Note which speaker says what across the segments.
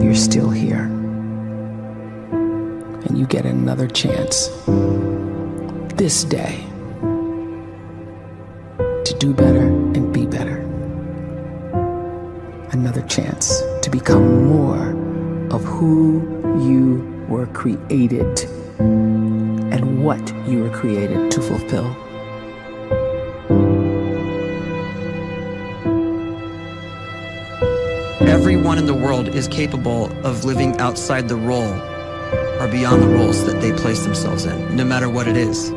Speaker 1: you're still here. And you get another chance this day to do better and be better. Another chance to become more of who you were created and what you were created to fulfill.
Speaker 2: Everyone in the world is capable of living outside the role or beyond the roles that they place themselves in, no matter what it is.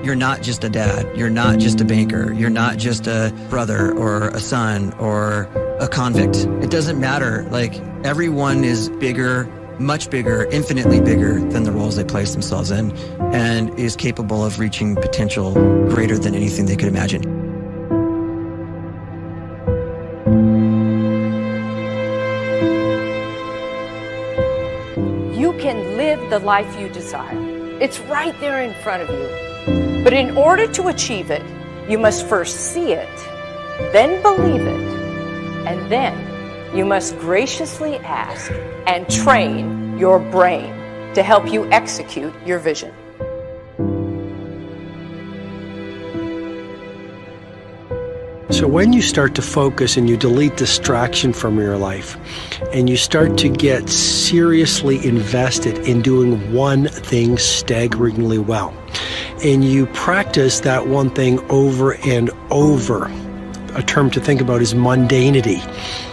Speaker 2: You're not just a dad, you're not just a banker, you're not just a brother or a son or a convict. It doesn't matter. Like, everyone is bigger, much bigger, infinitely bigger than the roles they place themselves in, and is capable of reaching potential greater than anything they could imagine.
Speaker 3: You can live the life you desire. It's right there in front of you. But in order to achieve it, you must first see it, then believe it, and then you must graciously ask and train your brain to help you execute your vision.
Speaker 4: So when you start to focus and you delete distraction from your life, and you start to get seriously invested in doing one thing staggeringly well, and you practice that one thing over and over, a term to think about is mundanity.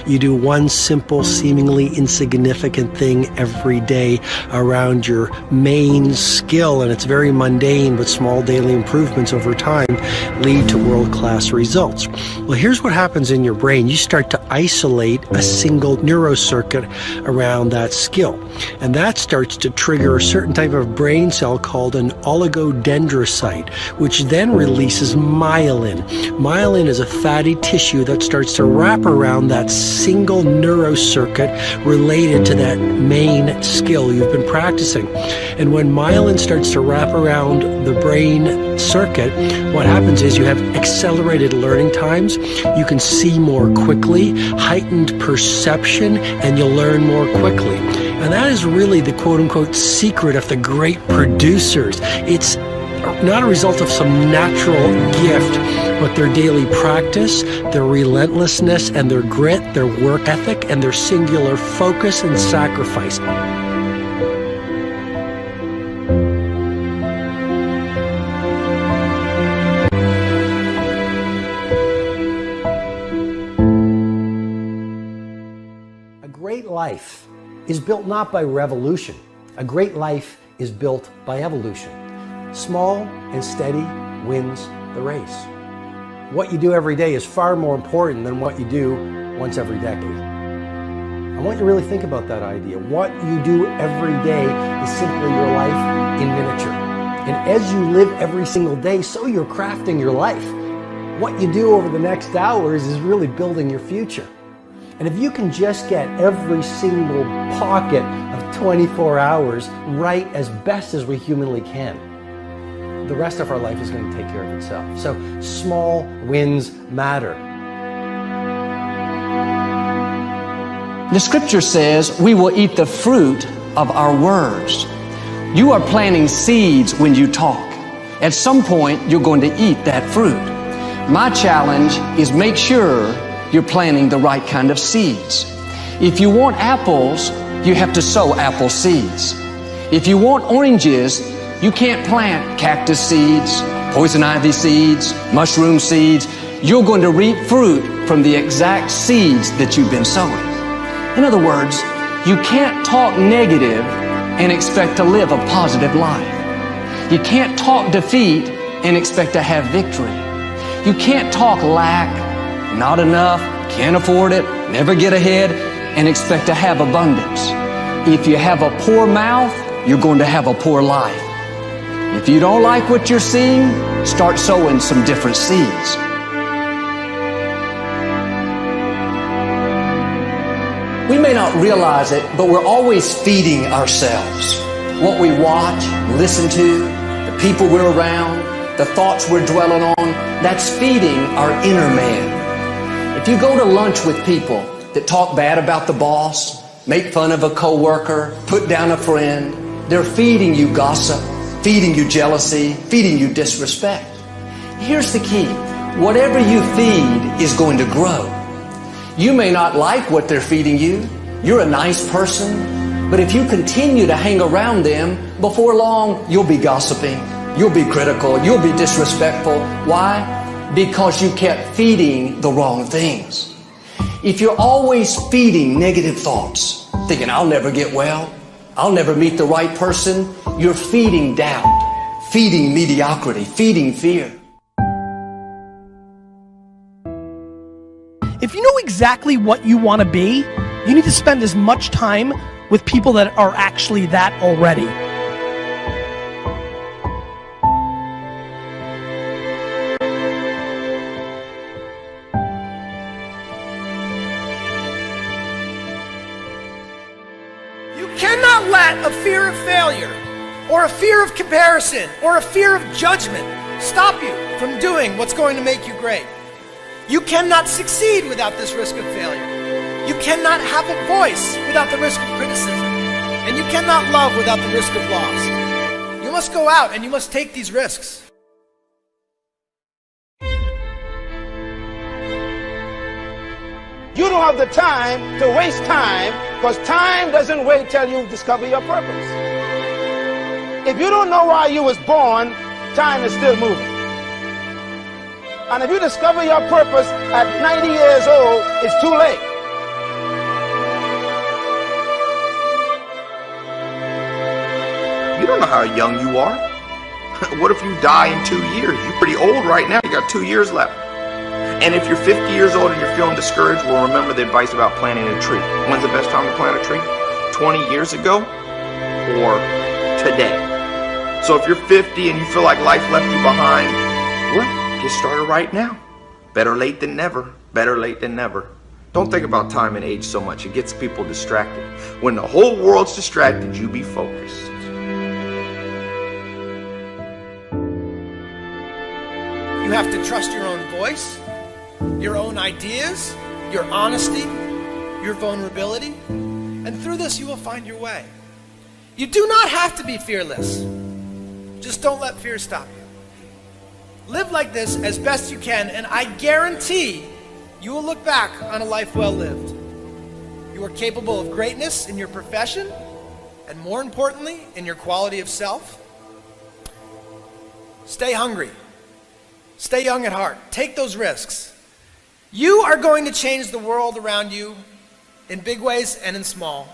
Speaker 4: You do one simple, seemingly insignificant thing every day around your main skill, and it's very mundane, but small daily improvements over time lead to world-class results. Well, here's what happens in your brain. You start to isolate a single neurocircuit around that skill, and that starts to trigger a certain type of brain cell called an oligodendrocyte, which then releases myelin. Myelin is a fatty tissue that starts to wrap around that single neurocircuit related to that main skill you've been practicing. And when myelin starts to wrap around the brain circuit, what happens is you have accelerated learning times, you can see more quickly, heightened perception, and you'll learn more quickly. And that is really the quote-unquote secret of the great producers. It's not a result of some natural gift, but their daily practice, their relentlessness and their grit, their work ethic, and their singular focus and sacrifice. A great life is built not by revolution. A great life is built by evolution. Small and steady wins the race. What you do every day is far more important than what you do once every decade. I want you to really think about that idea. What you do every day is simply your life in miniature. And as you live every single day, so you're crafting your life. What you do over the next hours is really building your future. And if you can just get every single pocket of 24 hours right as best as we humanly can, the rest of our life is going to take care of itself. So small wins matter.
Speaker 5: The scripture says we will eat the fruit of our words. You are planting seeds when you talk. At some point, you're going to eat that fruit. My challenge is make sure you're planting the right kind of seeds. If you want apples, you have to sow apple seeds. If you want oranges, you can't plant cactus seeds, poison ivy seeds, mushroom seeds. You're going to reap fruit from the exact seeds that you've been sowing. In other words, you can't talk negative and expect to live a positive life. You can't talk defeat and expect to have victory. You can't talk lack, not enough, can't afford it, never get ahead, and expect to have abundance. If you have a poor mouth, you're going to have a poor life. If you don't like what you're seeing, start sowing some different seeds. We may not realize it, but we're always feeding ourselves. What we watch, listen to, the people we're around, the thoughts we're dwelling on, that's feeding our inner man. If you go to lunch with people that talk bad about the boss, make fun of a coworker, put down a friend. They're feeding you gossip, feeding you jealousy, feeding you disrespect. Here's the key. Whatever you feed is going to grow. You may not like what they're feeding you. You're a nice person. But if you continue to hang around them, before long, you'll be gossiping. You'll be critical. You'll be disrespectful. Why? Because you kept feeding the wrong things. If you're always feeding negative thoughts, thinking, I'll never get well, I'll never meet the right person, you're feeding doubt, feeding mediocrity, feeding fear.
Speaker 6: If you know exactly what you want to be, you need to spend as much time with people that are actually that already. You cannot let a fear of failure, or a fear of comparison, or a fear of judgment stop you from doing what's going to make you great. You cannot succeed without this risk of failure. You cannot have a voice without the risk of criticism. And you cannot love without the risk of loss. You must go out and you must take these risks.
Speaker 7: You don't have the time to waste time, because time doesn't wait till you discover your purpose. If you don't know why you was born, time is still moving. And if you discover your purpose at 90 years old, it's too late.
Speaker 8: You don't know how young you are. What if you die in 2 years? You're pretty old right now. You got 2 years left. And if you're 50 years old and you're feeling discouraged, well, remember the advice about planting a tree. When's the best time to plant a tree? 20 years ago or today? So if you're 50 and you feel like life left you behind, well, get started right now. Better late than never. Better late than never. Don't think about time and age so much. It gets people distracted. When the whole world's distracted, you be focused.
Speaker 6: You have to trust your own voice, your own ideas, your honesty, your vulnerability, and through this you will find your way. You do not have to be fearless. Just don't let fear stop you. Live like this as best you can, and I guarantee you will look back on a life well lived. You are capable of greatness in your profession, and more importantly, in your quality of self. Stay hungry. Stay young at heart. Take those risks. You are going to change the world around you in big ways and in small.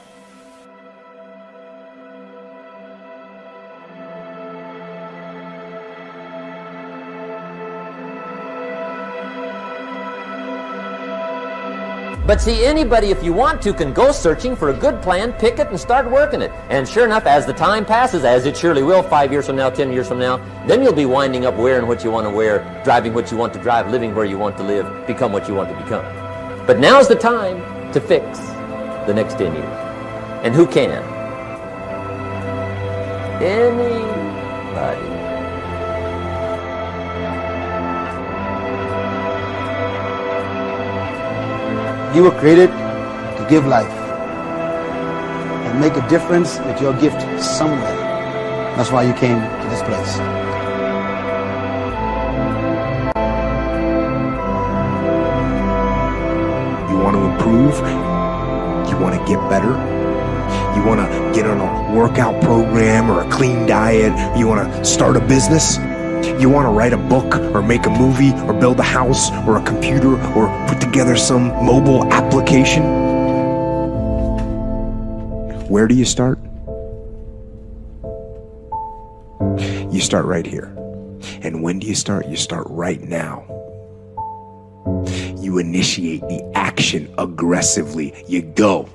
Speaker 9: But see, anybody, if you want to, can go searching for a good plan, pick it, and start working it. And sure enough, as the time passes, as it surely will 5 years from now, 10 years from now, then you'll be winding up wearing what you want to wear, driving what you want to drive, living where you want to live, become what you want to become. But now's the time to fix the next 10 years. And who can? Anybody.
Speaker 7: You were created to give life and make a difference with your gift somewhere. That's why you came to this place.
Speaker 10: You want to improve? You want to get better? You want to get on a workout program or a clean diet? You want to start a business? You want to write a book or make a movie or build a house or a computer or put together some mobile application? Where do you start? You start right here. And when do you start? You start right now. You initiate the action aggressively. You go.